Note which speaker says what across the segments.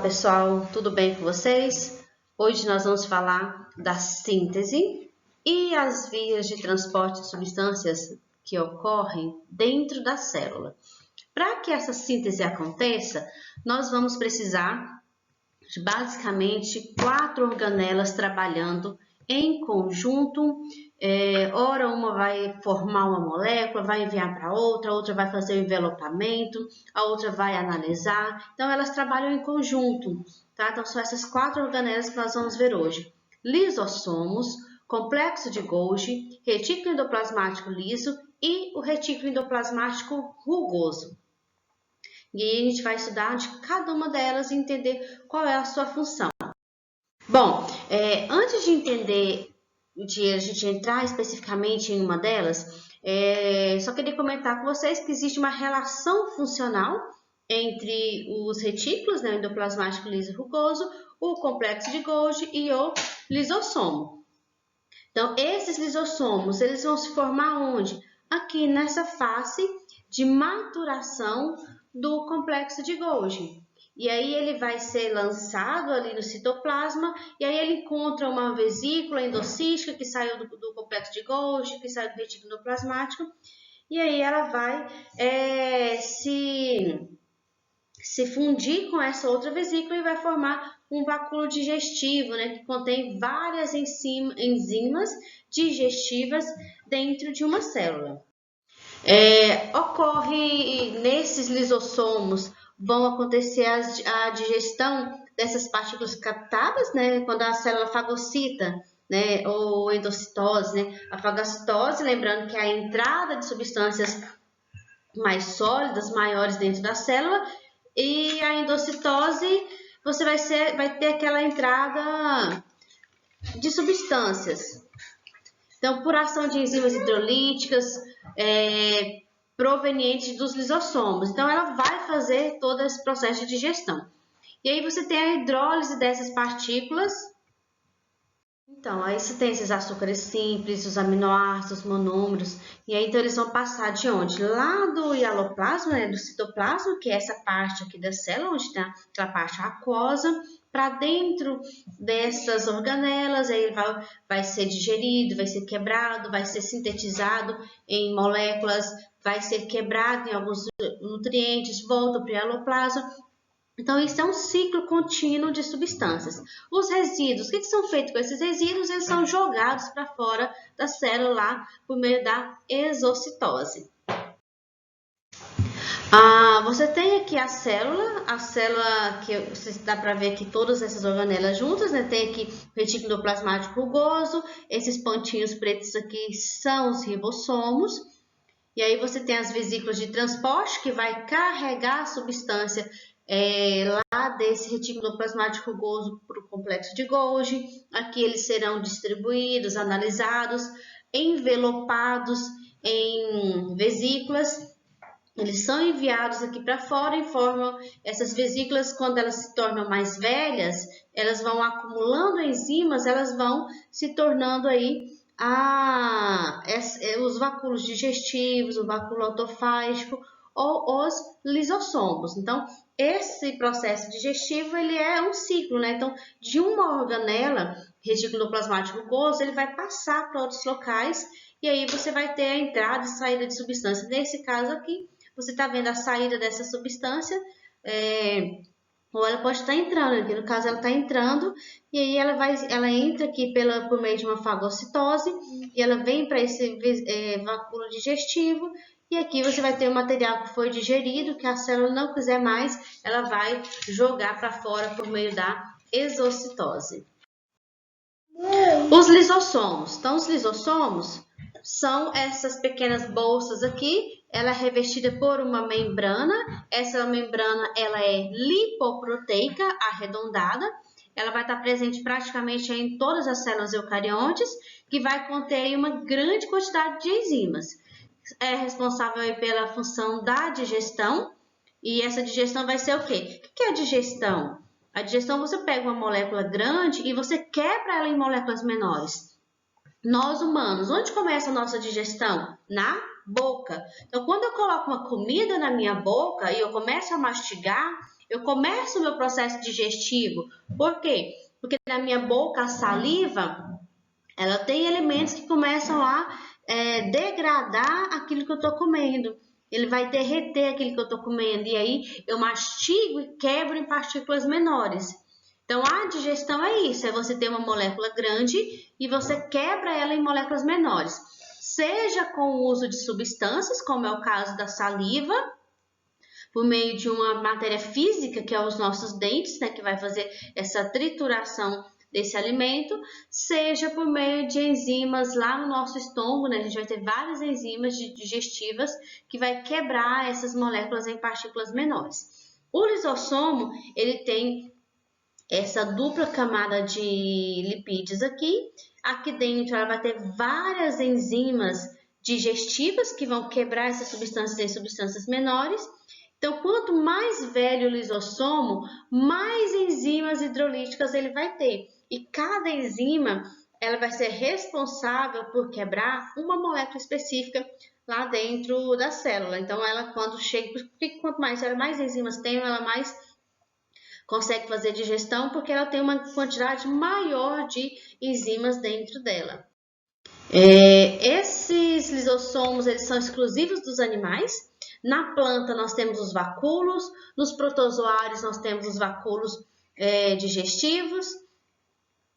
Speaker 1: pessoal, tudo bem com vocês? Hoje nós vamos falar da síntese e as vias de transporte de substâncias que ocorrem dentro da célula. Para que essa síntese aconteça, nós vamos precisar de basicamente 4 organelas trabalhando em conjunto. Ora uma vai formar uma molécula, vai enviar para outra vai fazer o envelopamento, a outra vai analisar. Então, elas trabalham em conjunto, tá? Então, são essas 4 organelas que nós vamos ver hoje. Lisossomos, complexo de Golgi, retículo endoplasmático liso e o retículo endoplasmático rugoso. E aí a gente vai estudar de cada uma delas e entender qual é a sua função. Bom, antes de entender, de a gente entrar especificamente em uma delas, só queria comentar com vocês que existe uma relação funcional entre os retículos, né, o endoplasmático liso e rugoso, o complexo de Golgi e o lisossomo. Então, esses lisossomos, eles vão se formar onde? Aqui nessa face de maturação do complexo de Golgi. E aí ele vai ser lançado ali no citoplasma, e aí ele encontra uma vesícula endocística que saiu do complexo de Golgi, que saiu do retículo endoplasmático, e aí ela vai se fundir com essa outra vesícula e vai formar um vacúolo digestivo, né, que contém várias enzimas digestivas dentro de uma célula. Ocorre nesses lisossomos, vão acontecer a digestão dessas partículas captadas, né, quando a célula fagocita, né, ou endocitose, né, a fagocitose, lembrando que é a entrada de substâncias mais sólidas, maiores dentro da célula, e a endocitose, você vai ter aquela entrada de substâncias. Então, por ação de enzimas hidrolíticas, provenientes dos lisossomos. Então, ela vai fazer todo esse processo de digestão. E aí você tem a hidrólise dessas partículas. Então, aí você tem esses açúcares simples, os aminoácidos, os monômeros, e aí então eles vão passar de onde? Lá do hialoplasma, né, do citoplasma, que é essa parte aqui da célula, onde está aquela parte aquosa, para dentro dessas organelas, aí ele vai ser digerido, vai ser quebrado, vai ser sintetizado em moléculas, vai ser quebrado em alguns nutrientes, volta para o hialoplasma. Então, isso é um ciclo contínuo de substâncias. Os resíduos, o que são feitos com esses resíduos? Eles são jogados para fora da célula lá, por meio da exocitose. Você tem aqui a célula que você dá para ver aqui todas essas organelas juntas, né? Tem aqui o retículo endoplasmático rugoso, esses pontinhos pretos aqui são os ribossomos. E aí você tem as vesículas de transporte que vai carregar a substância lá desse retículo endoplasmático rugoso para o complexo de Golgi. Aqui eles serão distribuídos, analisados, envelopados em vesículas. Eles são enviados aqui para fora e formam essas vesículas. Quando elas se tornam mais velhas, elas vão acumulando enzimas, elas vão se tornando aí os vacúolos digestivos, o vacúolo autofágico ou os lisossomos. Então, esse processo digestivo, ele é um ciclo, né? Então, de uma organela, retículo endoplasmático rugoso, ele vai passar para outros locais e aí você vai ter a entrada e saída de substância. Nesse caso aqui, você está vendo a saída dessa substância, ou ela pode estar entrando, aqui no caso ela está entrando, e aí ela entra aqui por meio de uma fagocitose, e ela vem para esse vacúolo digestivo, e aqui você vai ter o material que foi digerido, que a célula não quiser mais, ela vai jogar para fora por meio da exocitose. Os lisossomos. Então, os lisossomos são essas pequenas bolsas aqui, ela é revestida por uma membrana. Essa membrana ela é lipoproteica, arredondada. Ela vai estar presente praticamente em todas as células eucariontes, que vai conter uma grande quantidade de enzimas. É responsável pela função da digestão, e essa digestão vai ser o quê? O que é a digestão? A digestão, você pega uma molécula grande e você quebra ela em moléculas menores. Nós humanos, onde começa a nossa digestão? Na boca. Então, quando eu coloco uma comida na minha boca e eu começo a mastigar, Eu começo o meu processo digestivo. Por quê? Porque na minha boca a saliva, ela tem elementos que começam a degradar aquilo que eu estou comendo. Ele vai derreter aquilo que eu estou comendo. E aí eu mastigo e quebro em partículas menores. Então, a digestão é isso, é você ter uma molécula grande e você quebra ela em moléculas menores. Seja com o uso de substâncias, como é o caso da saliva, por meio de uma matéria física, que é os nossos dentes, né, que vai fazer essa trituração desse alimento, seja por meio de enzimas lá no nosso estômago, né, a gente vai ter várias enzimas digestivas que vai quebrar essas moléculas em partículas menores. O lisossomo, ele tem essa dupla camada de lipídios aqui. Aqui dentro ela vai ter várias enzimas digestivas que vão quebrar essas substâncias em substâncias menores. Então, quanto mais velho o lisossomo, mais enzimas hidrolíticas ele vai ter. E cada enzima ela vai ser responsável por quebrar uma molécula específica lá dentro da célula. Então, ela quando chega, porque quanto mais enzimas tem, ela mais consegue fazer digestão porque ela tem uma quantidade maior de enzimas dentro dela. Esses lisossomos eles são exclusivos dos animais. Na planta nós temos os vacúolos, nos protozoários nós temos os vacúolos digestivos.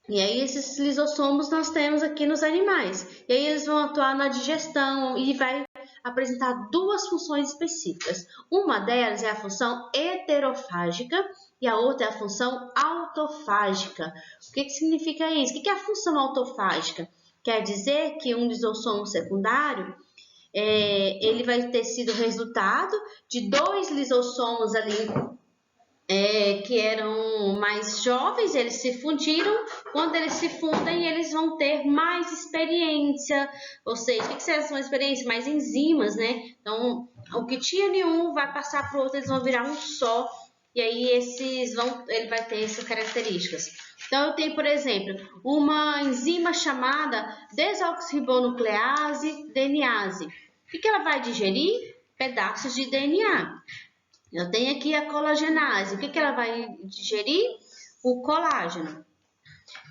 Speaker 1: E aí esses lisossomos nós temos aqui nos animais. E aí eles vão atuar na digestão e vai apresentar duas funções específicas. Uma delas é a função heterofágica e a outra é a função autofágica. O que significa isso? O que é a função autofágica? Quer dizer que um lisossomo secundário ele vai ter sido resultado de dois lisossomos ali que eram mais jovens, eles se fundiram. Quando eles se fundem, eles vão ter mais experiência. Ou seja, o que são experiência? Mais enzimas, né? Então, o que tinha em um vai passar para o outro, eles vão virar um só. E aí, ele vai ter essas características. Então, eu tenho, por exemplo, uma enzima chamada desoxirribonuclease DNase. O que ela vai digerir? Pedaços de DNA. Eu tenho aqui a colagenase. O que ela vai digerir? O colágeno.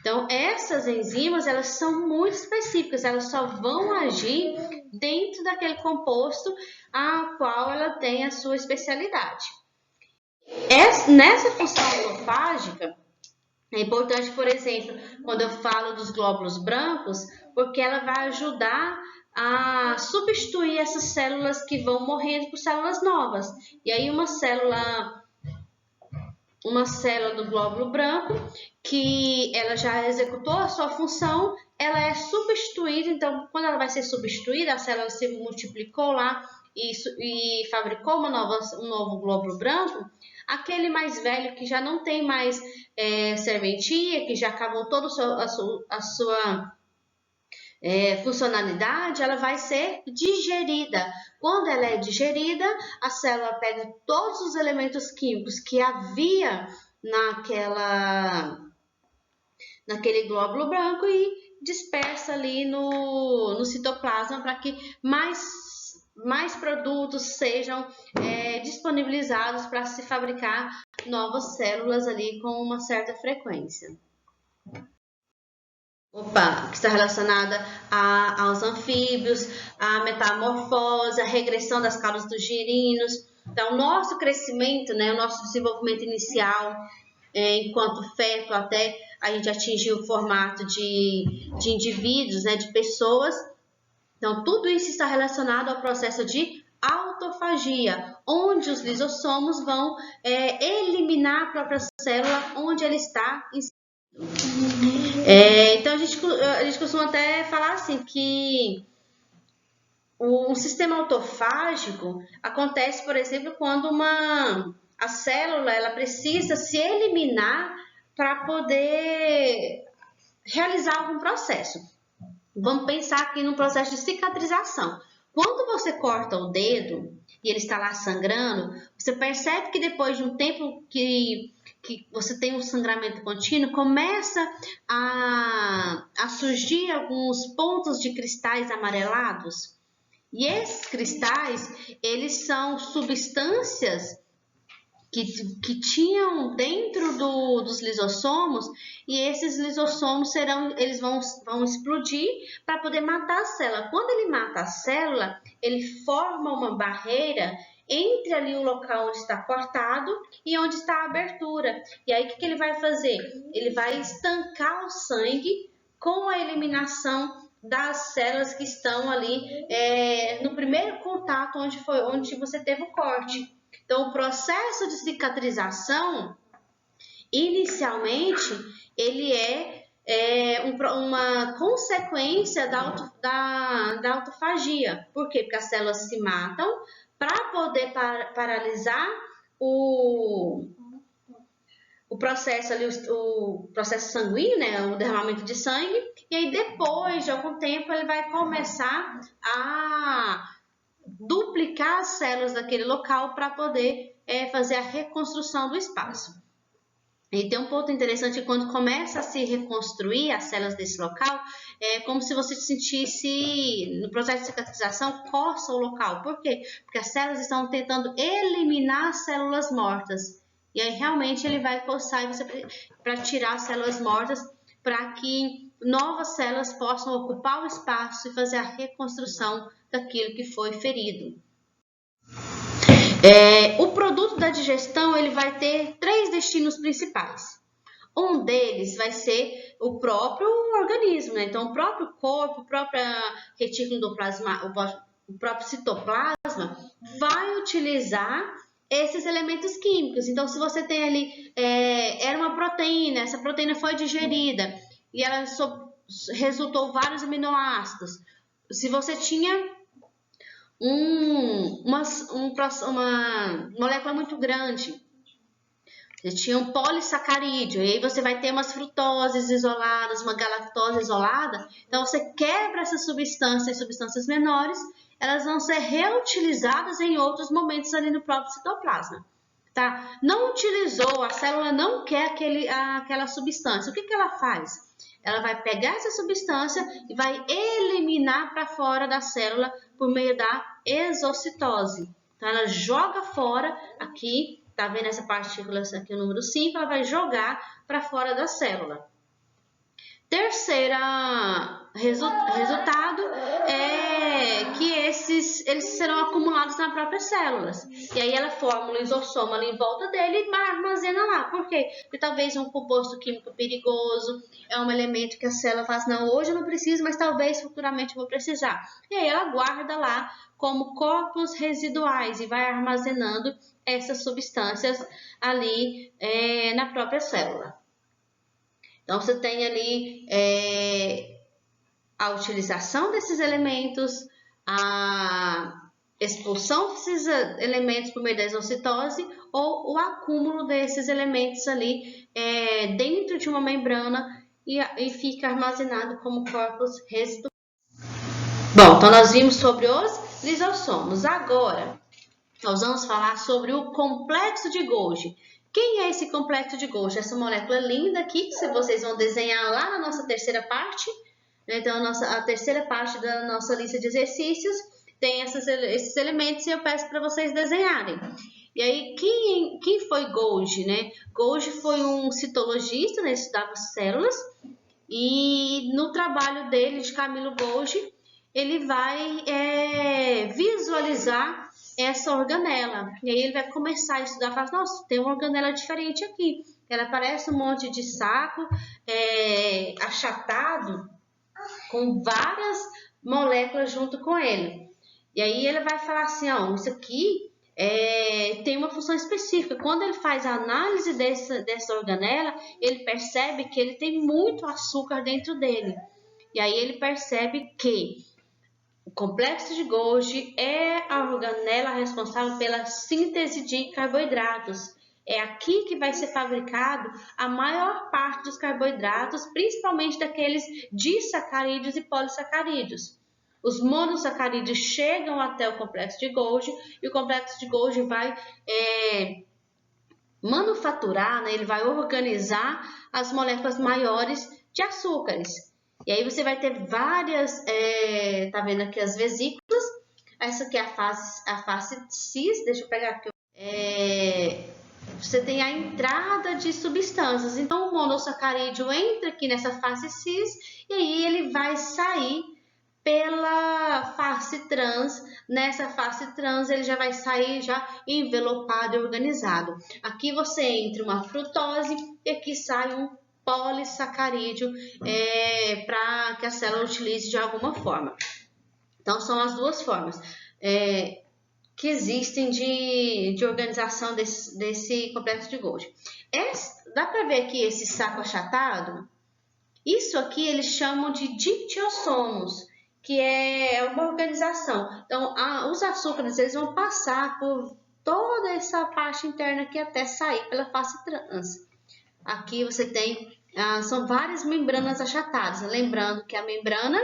Speaker 1: Então, essas enzimas, elas são muito específicas. Elas só vão agir dentro daquele composto a qual ela tem a sua especialidade. Nessa função autofágica, é importante, por exemplo, quando eu falo dos glóbulos brancos, porque ela vai ajudar a substituir essas células que vão morrendo por células novas. E aí uma célula do glóbulo branco que ela já executou a sua função, ela é substituída. Então, quando ela vai ser substituída, a célula se multiplicou lá e fabricou um novo glóbulo branco. Aquele mais velho que já não tem mais serventia, que já acabou toda a sua funcionalidade, ela vai ser digerida. Quando ela é digerida, a célula pega todos os elementos químicos que havia naquele glóbulo branco e dispersa ali no citoplasma para que mais produtos sejam disponibilizados para se fabricar novas células ali com uma certa frequência. Que está relacionada aos anfíbios, a metamorfose, a regressão das caudas dos girinos. Então, o nosso crescimento, né, o nosso desenvolvimento inicial, enquanto feto, até a gente atingir o formato de indivíduos, né, de pessoas. Então, tudo isso está relacionado ao processo de autofagia, onde os lisossomos vão eliminar a própria célula onde ela está inserida. Então, a gente costuma até falar assim que um sistema autofágico acontece, por exemplo, quando a célula ela precisa se eliminar para poder realizar algum processo. Vamos pensar aqui no processo de cicatrização. Quando você corta o dedo e ele está lá sangrando, você percebe que depois de um tempo que você tem um sangramento contínuo, começa a surgir alguns pontos de cristais amarelados. E esses cristais, eles são substâncias que tinham dentro dos lisossomos, e esses lisossomos eles vão explodir para poder matar a célula. Quando ele mata a célula, ele forma uma barreira entre ali o local onde está cortado e onde está a abertura. E aí o que ele vai fazer? Ele vai estancar o sangue com a eliminação das células que estão ali no primeiro contato onde você teve o corte. Então, o processo de cicatrização, inicialmente, ele uma consequência da autofagia. Por quê? Porque as células se matam para poder paralisar o processo ali, o processo sanguíneo, né, o derramamento de sangue, e aí depois de algum tempo ele vai começar a duplicar as células daquele local para poder fazer a reconstrução do espaço. E tem um ponto interessante, quando começa a se reconstruir as células desse local, é como se você sentisse, no processo de cicatrização, coça o local. Por quê? Porque as células estão tentando eliminar as células mortas. E aí realmente ele vai coçar para tirar as células mortas, para que novas células possam ocupar o espaço e fazer a reconstrução daquilo que foi ferido. O produto da digestão ele vai ter 3 destinos principais. Um deles vai ser o próprio organismo, né? Então o próprio corpo, o próprio retículo endoplasmático, o próprio citoplasma vai utilizar esses elementos químicos. Então se você tem ali, era uma proteína, essa proteína foi digerida e ela resultou vários aminoácidos. Se você tinha uma molécula muito grande, você tinha um polissacarídeo, e aí você vai ter umas frutoses isoladas, uma galactose isolada. Então você quebra essas substâncias menores, elas vão ser reutilizadas em outros momentos ali no próprio citoplasma. Tá? Não utilizou, a célula não quer aquela substância. O que ela faz? Ela vai pegar essa substância e vai eliminar para fora da célula por meio da exocitose. Então, ela joga fora aqui, tá vendo essa partícula aqui, o número 5, ela vai jogar para fora da célula. Terceiro resultado é que eles serão acumulados nas próprias células. E aí ela forma um lisossomo ali em volta dele e armazena lá. Por quê? Porque talvez um composto químico perigoso, é um elemento que a célula fala assim, não, hoje eu não preciso, mas talvez futuramente eu vou precisar. E aí ela guarda lá como corpos residuais e vai armazenando essas substâncias ali na própria célula. Então, você tem ali a utilização desses elementos, a expulsão desses elementos por meio da exocitose ou o acúmulo desses elementos ali dentro de uma membrana e fica armazenado como corpos residuais. Bom, então nós vimos sobre os lisossomos. Agora, nós vamos falar sobre o complexo de Golgi. Quem é esse complexo de Golgi? Essa molécula linda aqui, que vocês vão desenhar lá na nossa terceira parte. Então, a terceira parte da nossa lista de exercícios tem esses elementos e eu peço para vocês desenharem. E aí, quem foi Golgi, né? Golgi foi um citologista, né? Estudava células. E no trabalho dele, de Camilo Golgi, ele vai visualizar essa organela. E aí ele vai começar a estudar, falar, nossa, tem uma organela diferente aqui. Ela parece um monte de saco achatado com várias moléculas junto com ele. E aí ele vai falar assim, ó, isso aqui tem uma função específica. Quando ele faz a análise dessa organela, ele percebe que ele tem muito açúcar dentro dele. E aí ele percebe que o complexo de Golgi é a organela responsável pela síntese de carboidratos. É aqui que vai ser fabricado a maior parte dos carboidratos, principalmente daqueles disacarídeos e polissacarídeos. Os monossacarídeos chegam até o complexo de Golgi e o complexo de Golgi vai manufaturar, né? Ele vai organizar as moléculas maiores de açúcares. E aí você vai ter várias, tá vendo aqui as vesículas, essa aqui é a face cis, deixa eu pegar aqui, você tem a entrada de substâncias. Então, o monossacarídeo entra aqui nessa face cis e aí ele vai sair pela face trans. Nessa face trans ele já vai sair já envelopado e organizado. Aqui você entra uma frutose e aqui sai um polissacarídeo para que a célula utilize de alguma forma. Então, são as duas formas que existem de organização desse complexo de Golgi. Dá para ver aqui esse saco achatado? Isso aqui eles chamam de dictiossomos, que é uma organização. Então, os açúcares eles vão passar por toda essa parte interna aqui até sair pela face trans. Aqui você tem, são várias membranas achatadas. Lembrando que a membrana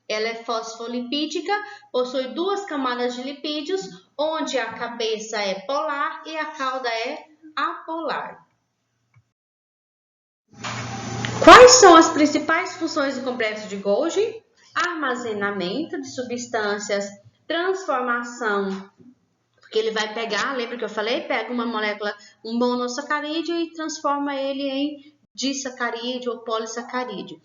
Speaker 1: ela é fosfolipídica, possui duas camadas de lipídios, onde a cabeça é polar e a cauda é apolar. Quais são as principais funções do complexo de Golgi? Armazenamento de substâncias, transformação, porque ele vai pegar, lembra que eu falei? Pega uma molécula, um monossacarídeo e transforma ele em disacarídeo ou polissacarídeo.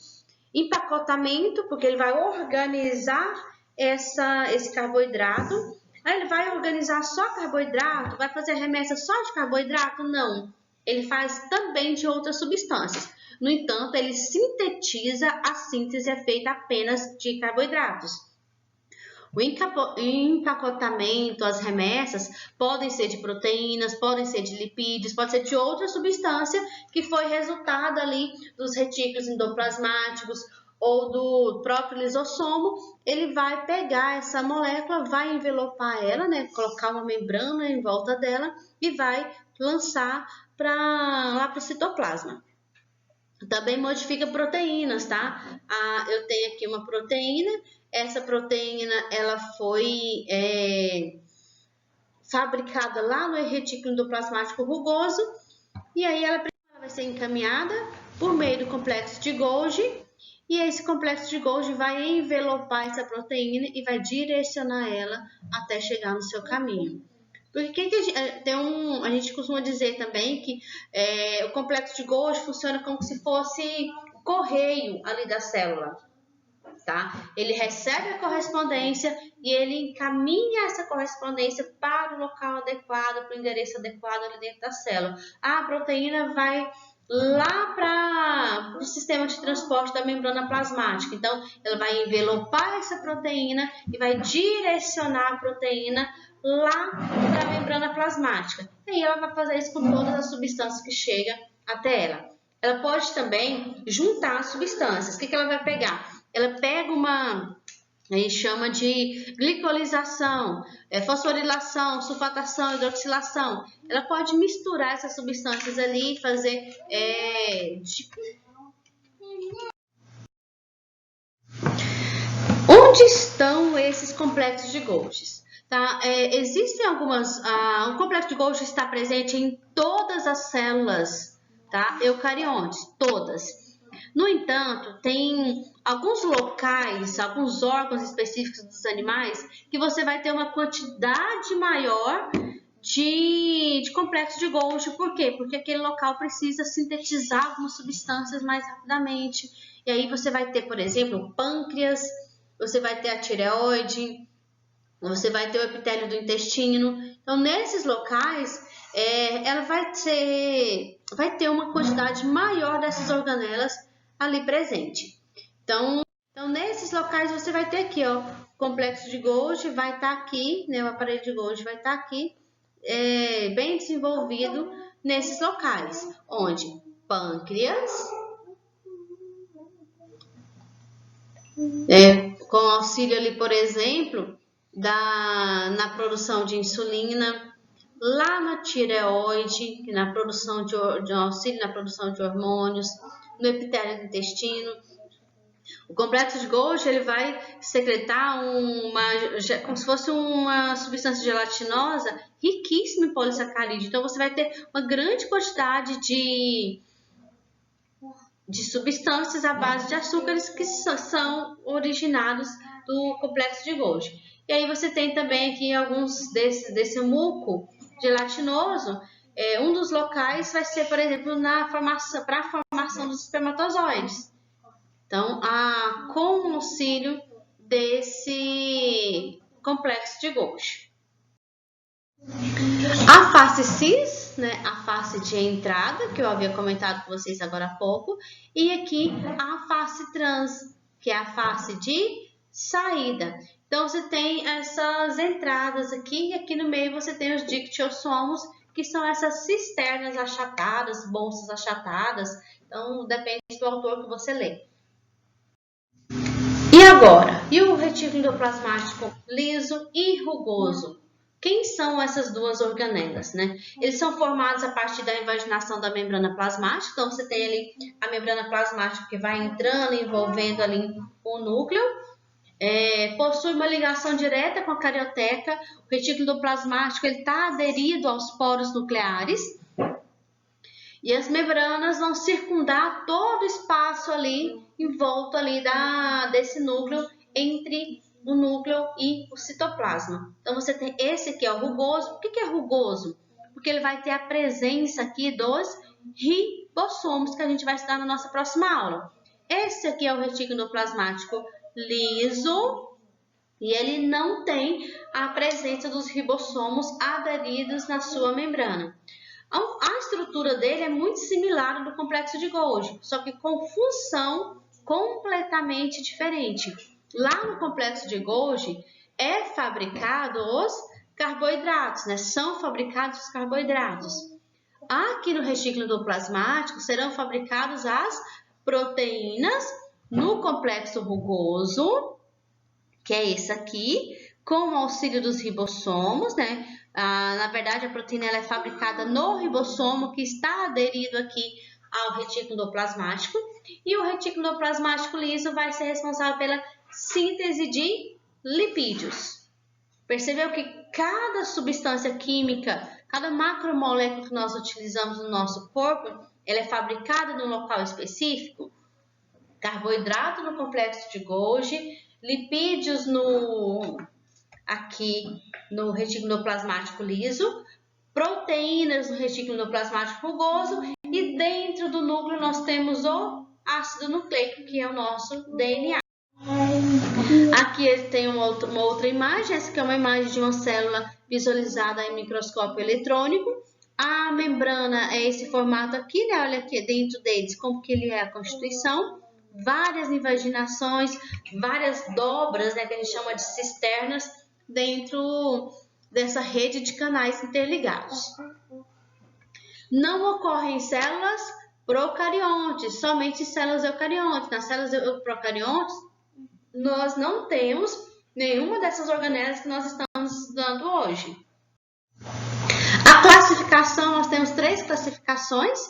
Speaker 1: Empacotamento, porque ele vai organizar esse carboidrato. Aí ele vai organizar só carboidrato? Vai fazer remessa só de carboidrato? Não. Ele faz também de outras substâncias. No entanto, ele sintetiza, a síntese é feita apenas de carboidratos. O empacotamento, as remessas, podem ser de proteínas, podem ser de lipídios, pode ser de outra substância que foi resultado ali dos retículos endoplasmáticos ou do próprio lisossomo. Ele vai pegar essa molécula, vai envelopar ela, né, colocar uma membrana em volta dela e vai lançar lá para o citoplasma. Também modifica proteínas, tá? Eu tenho aqui uma proteína. Essa proteína ela foi fabricada lá no retículo endoplasmático rugoso e aí ela vai ser encaminhada por meio do complexo de Golgi e esse complexo de Golgi vai envelopar essa proteína e vai direcionar ela até chegar no seu caminho. Porque a gente costuma dizer também que o complexo de Golgi funciona como se fosse o correio ali da célula. Tá? Ele recebe a correspondência e ele encaminha essa correspondência para o local adequado, para o endereço adequado ali dentro da célula. A proteína vai lá para o sistema de transporte da membrana plasmática. Então, ela vai envelopar essa proteína e vai direcionar a proteína lá para a membrana plasmática. E aí ela vai fazer isso com todas as substâncias que chegam até ela. Ela pode também juntar as substâncias. O que ela vai pegar? Ela pega a gente chama de glicolização, fosforilação, sulfatação, hidroxilação. Ela pode misturar essas substâncias ali e fazer Onde estão esses complexos de Golgi? Tá? Existem algumas... o complexo de Golgi está presente em todas as células, tá? Eucariontes, todas. No entanto, tem alguns locais, alguns órgãos específicos dos animais que você vai ter uma quantidade maior de complexo de Golgi. Por quê? Porque aquele local precisa sintetizar algumas substâncias mais rapidamente. E aí você vai ter, por exemplo, o pâncreas, você vai ter a tireoide, você vai ter o epitélio do intestino. Então, nesses locais, ela vai ter uma quantidade maior dessas organelas ali presente. Então, nesses locais você vai ter aqui, ó, o complexo de Golgi vai estar aqui, né, o aparelho de Golgi vai estar aqui, bem desenvolvido nesses locais, onde pâncreas, com auxílio ali, por exemplo, na produção de insulina, lá na tireoide, na produção de auxílio na produção de hormônios, no epitélio do intestino. O complexo de Golgi ele vai secretar como se fosse uma substância gelatinosa riquíssima em polissacarídeo. Então, você vai ter uma grande quantidade de substâncias à base de açúcares que são originados do complexo de Golgi. E aí você tem também aqui alguns desse muco gelatinoso, Um dos locais vai ser, por exemplo, para a formação dos espermatozoides. Então, com o auxílio desse complexo de Golgi. A face cis, né, a face de entrada, que eu havia comentado com vocês agora há pouco, e aqui a face trans, que é a face de saída. Então, você tem essas entradas aqui, e aqui no meio você tem os dictiossomos, que são essas cisternas achatadas, bolsas achatadas. Então, depende do autor que você lê. E agora? E o retículo endoplasmático liso e rugoso? Quem são essas duas organelas, né? Eles são formados a partir da invaginação da membrana plasmática. Então, você tem ali a membrana plasmática que vai entrando, envolvendo ali o núcleo. Possui uma ligação direta com a carioteca. O retículo endoplasmático está aderido aos poros nucleares. E as membranas vão circundar todo o espaço ali, em volta ali desse núcleo, entre o núcleo e o citoplasma. Então, você tem esse aqui, é o rugoso. Por que é rugoso? Porque ele vai ter a presença aqui dos ribossomos, que a gente vai estudar na nossa próxima aula. Esse aqui é o retículo endoplasmático liso, e ele não tem a presença dos ribossomos aderidos na sua membrana. A estrutura dele é muito similar ao do complexo de Golgi, só que com função completamente diferente. Lá no complexo de Golgi é fabricado os carboidratos, né? São fabricados os carboidratos. Aqui no retículo endoplasmático serão fabricadas as proteínas no complexo rugoso, que é esse aqui, com o auxílio dos ribossomos, né? Na verdade, a proteína ela é fabricada no ribossomo, que está aderido aqui ao retículo endoplasmático. E o retículo endoplasmático liso vai ser responsável pela síntese de lipídios. Percebeu que cada substância química, cada macromolécula que nós utilizamos no nosso corpo, ela é fabricada num local específico? Carboidrato no complexo de Golgi, lipídios aqui no retículo endoplasmático liso, proteínas no retículo endoplasmático rugoso, e dentro do núcleo nós temos o ácido nucleico, que é o nosso DNA. Aqui ele tem uma outra imagem. Essa aqui é uma imagem de uma célula visualizada em microscópio eletrônico. A membrana é esse formato aqui, né? Olha aqui dentro deles como que ele é a constituição. Várias invaginações, várias dobras, né, que a gente chama de cisternas, dentro dessa rede de canais interligados. Não ocorrem em células procariontes, somente em células eucariontes. Nas células procariontes, nós não temos nenhuma dessas organelas que nós estamos estudando hoje. A classificação, nós temos 3 classificações: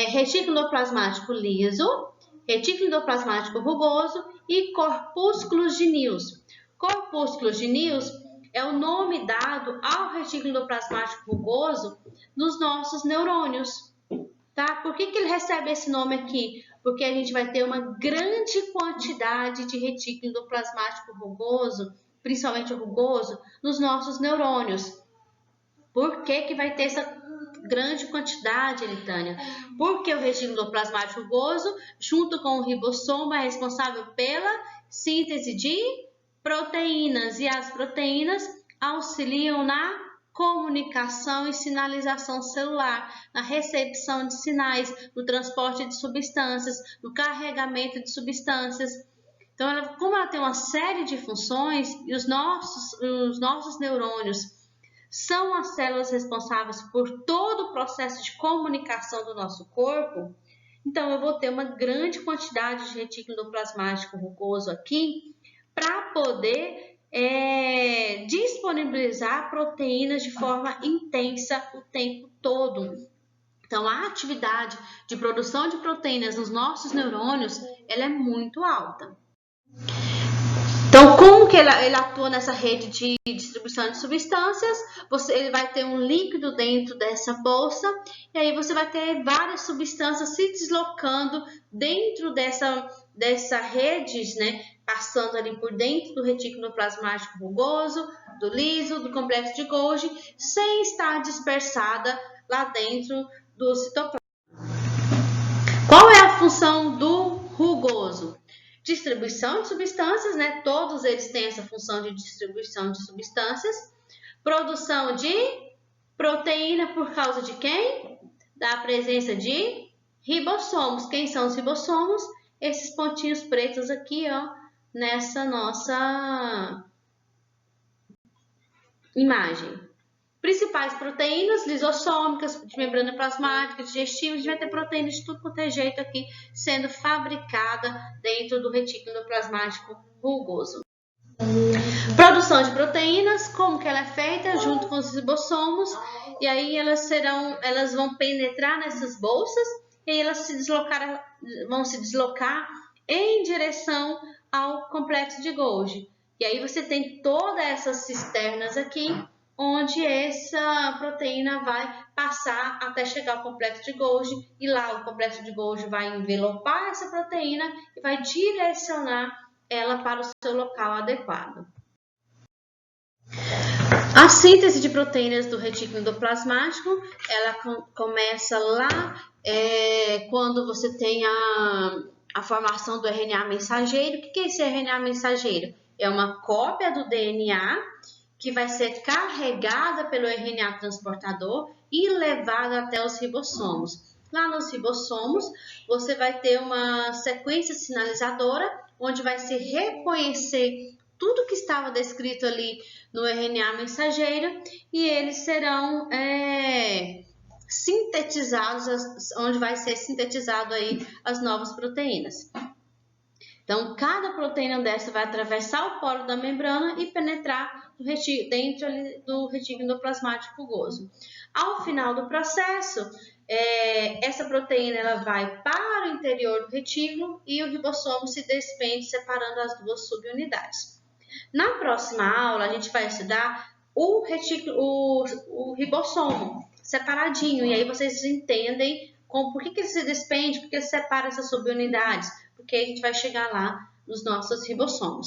Speaker 1: retículo endoplasmático liso, retículo endoplasmático rugoso e corpúsculos de News. Corpúsculos de News é o nome dado ao retículo endoplasmático rugoso nos nossos neurônios. Tá? Por que ele recebe esse nome aqui? Porque a gente vai ter uma grande quantidade de retículo endoplasmático rugoso, principalmente o rugoso, nos nossos neurônios. Por que vai ter essa grande quantidade, Elitânia? Porque o retículo endoplasmático rugoso, junto com o ribossomo, é responsável pela síntese de proteínas, e as proteínas auxiliam na comunicação e sinalização celular, na recepção de sinais, no transporte de substâncias, no carregamento de substâncias. Então, como ela tem uma série de funções, e os nossos neurônios são as células responsáveis por todo o processo de comunicação do nosso corpo, então eu vou ter uma grande quantidade de retículo endoplasmático rugoso aqui para poder disponibilizar proteínas de forma intensa o tempo todo. Então, a atividade de produção de proteínas nos nossos neurônios, ela é muito alta. Então, como que ele atua nessa rede de distribuição de substâncias? Ele vai ter um líquido dentro dessa bolsa, e aí você vai ter várias substâncias se deslocando dentro dessa rede, né? Passando ali por dentro do retículo endoplasmático rugoso, do liso, do complexo de Golgi, sem estar dispersada lá dentro do citoplasma. Qual é a função do rugoso? Distribuição de substâncias, né? Todos eles têm essa função de distribuição de substâncias. Produção de proteína por causa de quem? Da presença de ribossomos. Quem são os ribossomos? Esses pontinhos pretos aqui, ó, nessa nossa imagem. Principais proteínas lisossômicas, de membrana plasmática, digestivas, a gente vai ter proteínas de tudo quanto é jeito aqui sendo fabricada dentro do retículo endoplasmático rugoso. Produção de proteínas, como que ela é feita? Junto com os ribossomos, e aí elas vão penetrar nessas bolsas e aí elas vão se deslocar em direção ao complexo de Golgi. E aí você tem todas essas cisternas aqui, onde essa proteína vai passar até chegar ao complexo de Golgi, e lá o complexo de Golgi vai envelopar essa proteína e vai direcionar ela para o seu local adequado. A síntese de proteínas do retículo endoplasmático, ela começa lá quando você tem a formação do RNA mensageiro. O que é esse RNA mensageiro? É uma cópia do DNA que vai ser carregada pelo RNA transportador e levada até os ribossomos. Lá nos ribossomos, você vai ter uma sequência sinalizadora, onde vai se reconhecer tudo que estava descrito ali no RNA mensageiro, e eles serão sintetizados, onde vai ser sintetizado aí as novas proteínas. Então, cada proteína dessa vai atravessar o poro da membrana e penetrar dentro do retículo endoplasmático rugoso. Ao final do processo, essa proteína ela vai para o interior do retículo e o ribossomo se despende, separando as duas subunidades. Na próxima aula, a gente vai estudar o ribossomo separadinho, e aí vocês entendem por que ele se despende, porque ele separa essas subunidades, porque a gente vai chegar lá nos nossos ribossomos.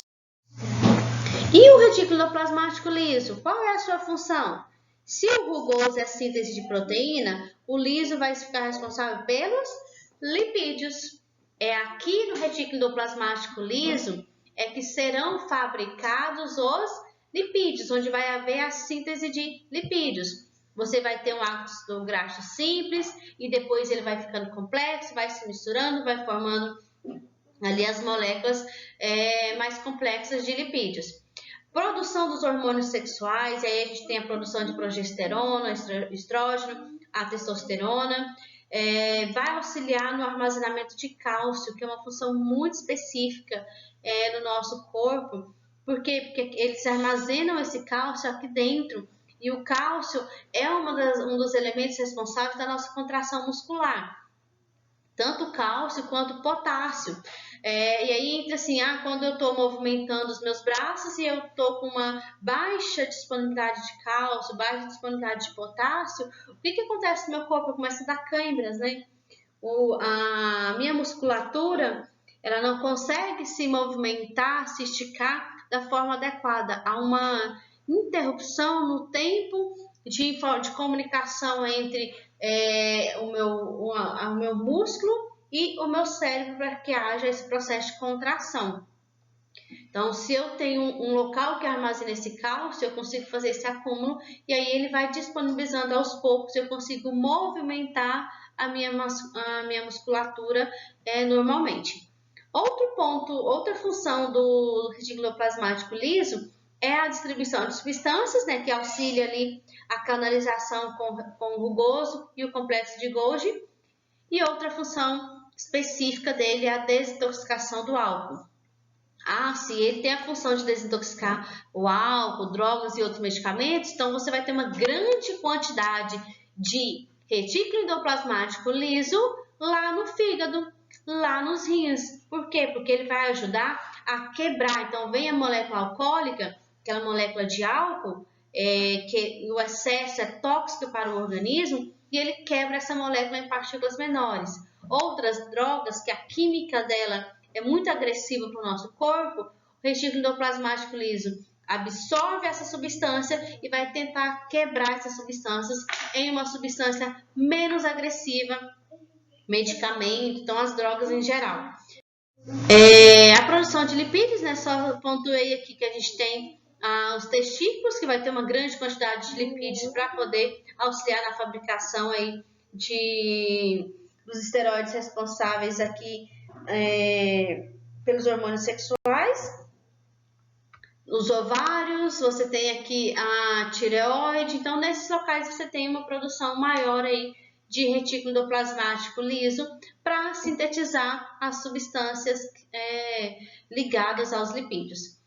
Speaker 1: E o retículo endoplasmático liso, qual é a sua função? Se o rugoso é a síntese de proteína, o liso vai ficar responsável pelos lipídios. É aqui no retículo endoplasmático liso que serão fabricados os lipídios, onde vai haver a síntese de lipídios. Você vai ter um ácido graxo simples e depois ele vai ficando complexo, vai se misturando, vai formando ali as moléculas mais complexas de lipídios. Produção dos hormônios sexuais, aí a gente tem a produção de progesterona, estrógeno, a testosterona, vai auxiliar no armazenamento de cálcio, que é uma função muito específica no nosso corpo. Por quê? Porque eles armazenam esse cálcio aqui dentro, e o cálcio é um dos elementos responsáveis da nossa contração muscular. Tanto cálcio quanto potássio. E aí entra assim, quando eu estou movimentando os meus braços e eu estou com uma baixa disponibilidade de cálcio, baixa disponibilidade de potássio, o que acontece no meu corpo? Eu começo a dar câimbras, né? A minha musculatura, ela não consegue se movimentar, se esticar da forma adequada. Há uma interrupção no tempo de comunicação entre o meu músculo e o meu cérebro, para que haja esse processo de contração. Então, se eu tenho um local que armazena esse cálcio, eu consigo fazer esse acúmulo, e aí ele vai disponibilizando aos poucos, eu consigo movimentar a minha musculatura normalmente. Outro ponto, outra função do retículo endoplasmático liso é a distribuição de substâncias, né, que auxilia ali a canalização com o rugoso e o complexo de Golgi. E outra função específica dele é a desintoxicação do álcool. Se ele tem a função de desintoxicar o álcool, drogas e outros medicamentos, então você vai ter uma grande quantidade de retículo endoplasmático liso lá no fígado, lá nos rins. Por quê? Porque ele vai ajudar a quebrar. Então, vem a molécula alcoólica, aquela molécula de álcool, que o excesso é tóxico para o organismo, e ele quebra essa molécula em partículas menores. Outras drogas, que a química dela é muito agressiva para o nosso corpo, o retículo endoplasmático liso absorve essa substância e vai tentar quebrar essas substâncias em uma substância menos agressiva, medicamento, então as drogas em geral. A produção de lipídios, né? Só pontuei aqui que a gente tem os testículos, que vai ter uma grande quantidade de lipídios para poder auxiliar na fabricação aí dos esteroides responsáveis aqui pelos hormônios sexuais. Os ovários, você tem aqui a tireoide, então nesses locais você tem uma produção maior aí de retículo endoplasmático liso para sintetizar as substâncias ligadas aos lipídios.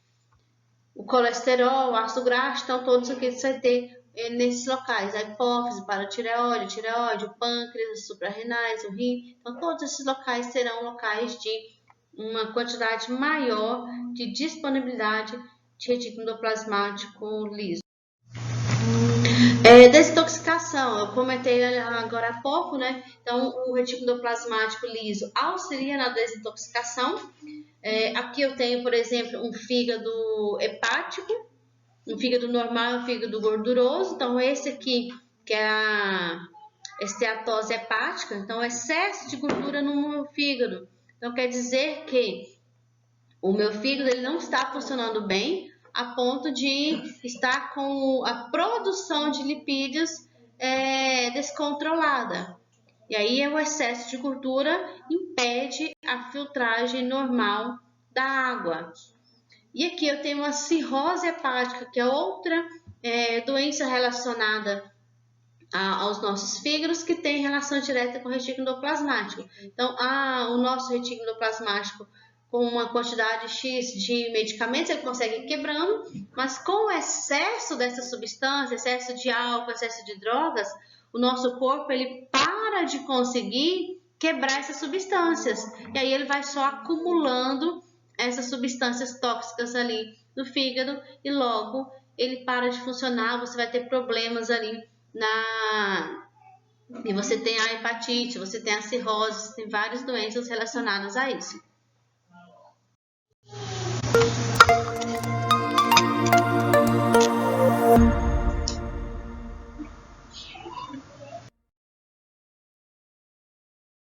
Speaker 1: O colesterol, o ácido graxo, então todos aqui você vai ter nesses locais, a hipófise, paratireoide, tireoide, o pâncreas, os suprarrenais, o rim, então todos esses locais serão locais de uma quantidade maior de disponibilidade de retículo endoplasmático liso. Desintoxicação, eu comentei agora há pouco, né? Então, o retículo endoplasmático liso auxilia na desintoxicação. Aqui eu tenho, por exemplo, um fígado hepático, um fígado normal e um fígado gorduroso. Então, esse aqui, que é a esteatose hepática, então, excesso de gordura no meu fígado. Então, quer dizer que o meu fígado ele não está funcionando bem a ponto de estar com a produção de lipídios descontrolada. E aí o excesso de gordura impede a filtragem normal da água. E aqui eu tenho uma cirrose hepática, que é outra doença relacionada aos nossos fígados, que tem relação direta com o retículo endoplasmático. Então, o nosso retículo endoplasmático, com uma quantidade X de medicamentos, ele consegue ir quebrando, mas com o excesso dessa substância, excesso de álcool, excesso de drogas, o nosso corpo ele para de conseguir quebrar essas substâncias. E aí ele vai só acumulando essas substâncias tóxicas ali no fígado e logo ele para de funcionar, você vai ter problemas ali e você tem a hepatite, você tem a cirrose, você tem várias doenças relacionadas a isso.